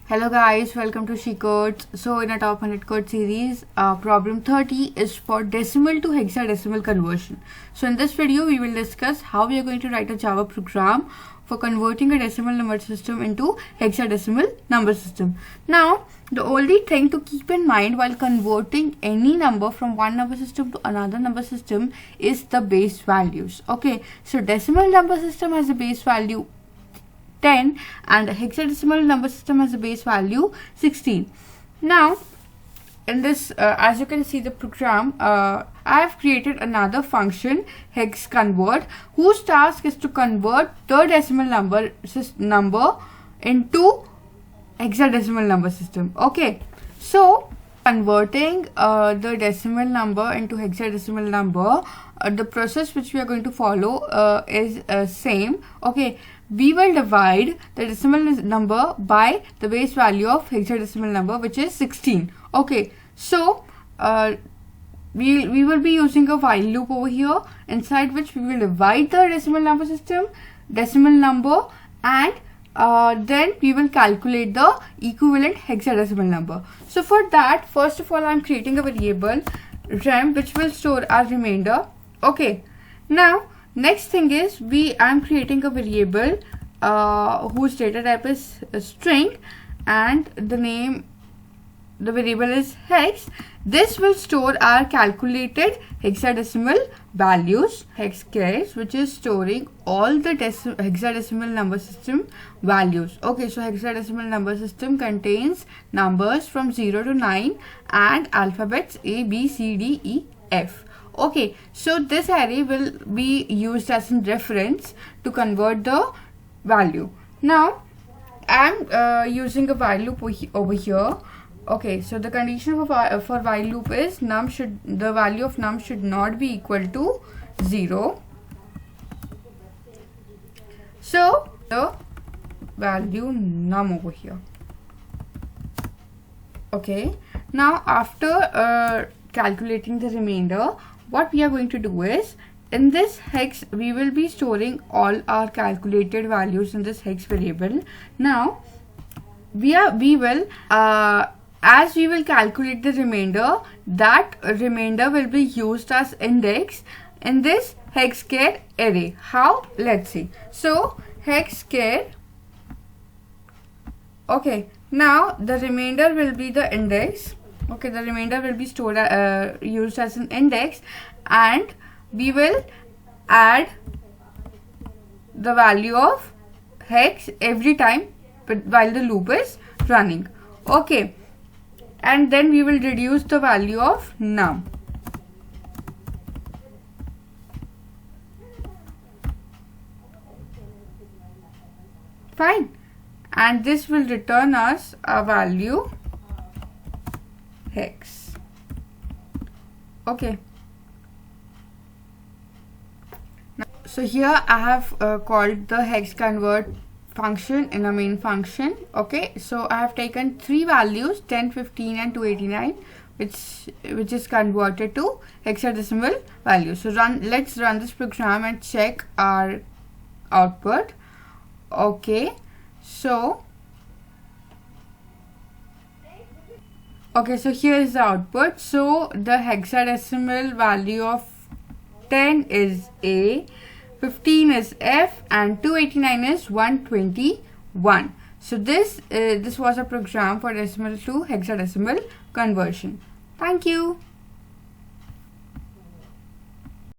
Hello guys, welcome to She Codes. So in our top 100 code series, problem 30 is for decimal to hexadecimal conversion. So in this video, we will discuss how we are going to write a Java program for converting a decimal number system into hexadecimal number system. Now, the only thing to keep in mind while converting any number from one number system to another number system is the base values. Okay, so decimal number system has a base value 10 and a hexadecimal number system has a base value 16. Now in this as you can see the program, I have created another function hex convert whose task is to convert the decimal number into hexadecimal number system. Okay, so converting the decimal number into hexadecimal number, the process which we are going to follow is same. Okay, we will divide the decimal number by the base value of hexadecimal number, which is 16. Okay, so we will be using a while loop over here, inside which we will divide the decimal number and then we will calculate the equivalent hexadecimal number. So for that, first of all, I am creating a variable rem which will store our remainder. Okay, now next thing is I am creating a variable whose data type is a string and the variable is hex. This will store our calculated hexadecimal values, hex case, which is storing all the hexadecimal number system values. Okay, so hexadecimal number system contains numbers from 0 to 9 and alphabets A, B, C, D, E, F. Okay, so this array will be used as a reference to convert the value. Now I am using a while loop over here. Okay, so the condition for while loop is the value of num should not be equal to 0. So the value num over here. Okay, now after calculating the remainder, what we are going to do is, in this hex we will be storing all our calculated values in this hex variable. Now as we will calculate the remainder, that remainder will be used as index in this hex char array. How? Let's see. So hex char. Okay, now the remainder will be the index. Okay, the remainder will be stored used as an index, and we will add the value of hex every time while the loop is running. Okay, and then we will reduce the value of num. Fine, and this will return us a value hex. Okay, so here I have called the hex convert function in a main function. Okay, so I have taken three values, 10, 15 and 289, which is converted to hexadecimal value. So let's run this program and check our output. Okay, so here is the output. So the hexadecimal value of 10 is A, 15 is F, and 289 is 121. So this was a program for decimal to hexadecimal conversion. Thank you.